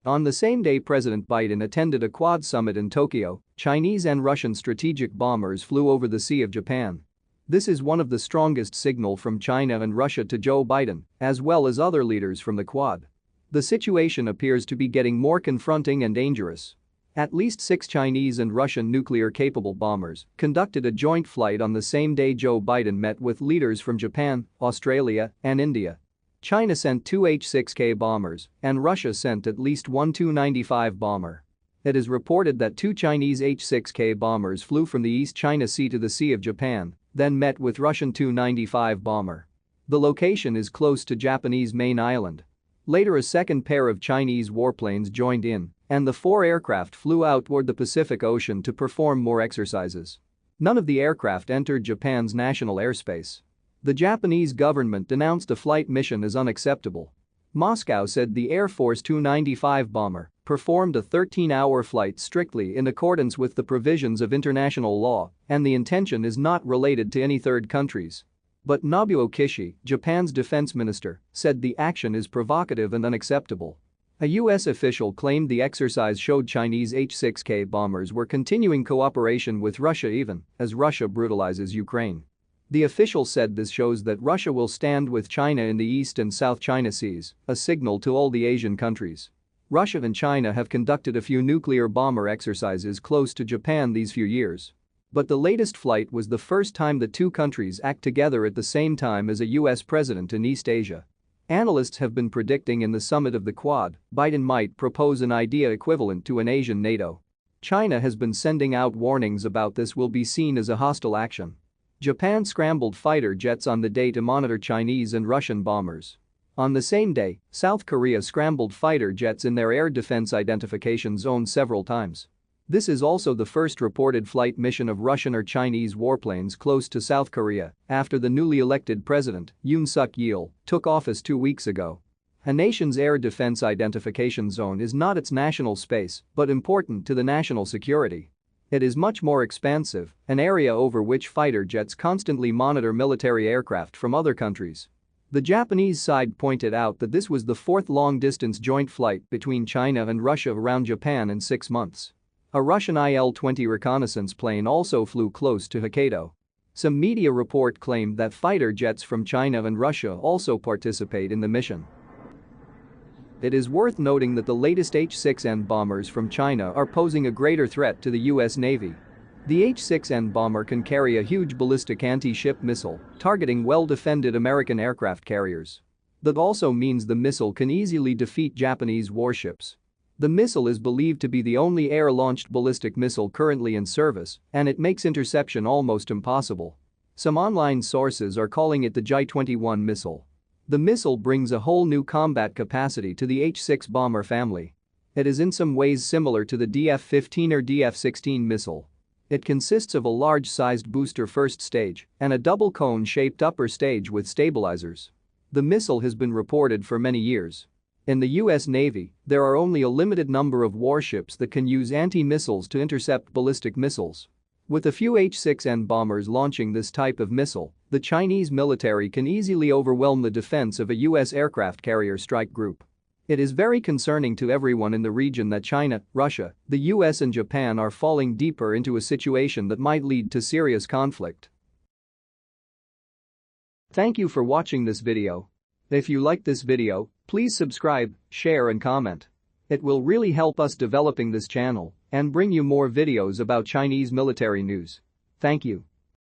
On the same day President Biden attended a Quad summit in Tokyo, Chinese and Russian strategic bombers flew over the Sea of Japan. This is one of the strongest signals from China and Russia to Joe Biden, as well as other leaders from the Quad. The situation appears to be getting more confronting and dangerous. At least 6 Chinese and Russian nuclear-capable bombers conducted a joint flight on the same day Joe Biden met with leaders from Japan, Australia, and India. China sent 2 H-6K bombers, and Russia sent at least one Tu-95 bomber. It is reported that 2 Chinese H-6K bombers flew from the East China Sea to the Sea of Japan, then met with Russian Tu-95 bomber. The location is close to Japanese main island. Later a second pair of Chinese warplanes joined in, and the 4 aircraft flew out toward the Pacific Ocean to perform more exercises. None of the aircraft entered Japan's national airspace. The Japanese government denounced the flight mission as unacceptable. Moscow said the Air Force Tu-95 bomber performed a 13-hour flight strictly in accordance with the provisions of international law, and the intention is not related to any third countries. But Nobuo Kishi, Japan's defense minister, said the action is provocative and unacceptable. A U.S. official claimed the exercise showed Chinese H-6K bombers were continuing cooperation with Russia even as Russia brutalizes Ukraine. The official said this shows that Russia will stand with China in the East and South China Seas, a signal to all the Asian countries. Russia and China have conducted a few nuclear bomber exercises close to Japan these few years. But the latest flight was the first time the two countries act together at the same time as a U.S. president in East Asia. Analysts have been predicting in the summit of the Quad, Biden might propose an idea equivalent to an Asian NATO. China has been sending out warnings about this will be seen as a hostile action. Japan scrambled fighter jets on the day to monitor Chinese and Russian bombers. On the same day, South Korea scrambled fighter jets in their air defense identification zone several times. This is also the first reported flight mission of Russian or Chinese warplanes close to South Korea after the newly elected president, Yoon Suk-yeol, took office 2 weeks ago. A nation's air defense identification zone is not its national space but important to the national security. It is much more expansive, an area over which fighter jets constantly monitor military aircraft from other countries. The Japanese side pointed out that this was the 4th long-distance joint flight between China and Russia around Japan in 6 months. A Russian Il-20 reconnaissance plane also flew close to Hokkaido. Some media report claimed that fighter jets from China and Russia also participate in the mission. It is worth noting that the latest H-6N bombers from China are posing a greater threat to the U.S. Navy. The H-6N bomber can carry a huge ballistic anti-ship missile, targeting well-defended American aircraft carriers. That also means the missile can easily defeat Japanese warships. The missile is believed to be the only air-launched ballistic missile currently in service, and it makes interception almost impossible. Some online sources are calling it the J-21 missile. The missile brings a whole new combat capacity to the H-6 bomber family. It is in some ways similar to the DF-15 or DF-16 missile. It consists of a large-sized booster first stage and a double cone-shaped upper stage with stabilizers. The missile has been reported for many years. In the U.S. Navy, there are only a limited number of warships that can use anti-missiles to intercept ballistic missiles. With a few H-6N bombers launching this type of missile, the Chinese military can easily overwhelm the defense of a U.S. aircraft carrier strike group. It is very concerning to everyone in the region that China, Russia, the U.S. and Japan are falling deeper into a situation that might lead to serious conflict. Thank you for watching this video. If you like this video, please subscribe, share and comment. It will really help us developing this channel and bring you more videos about Chinese military news. Thank you.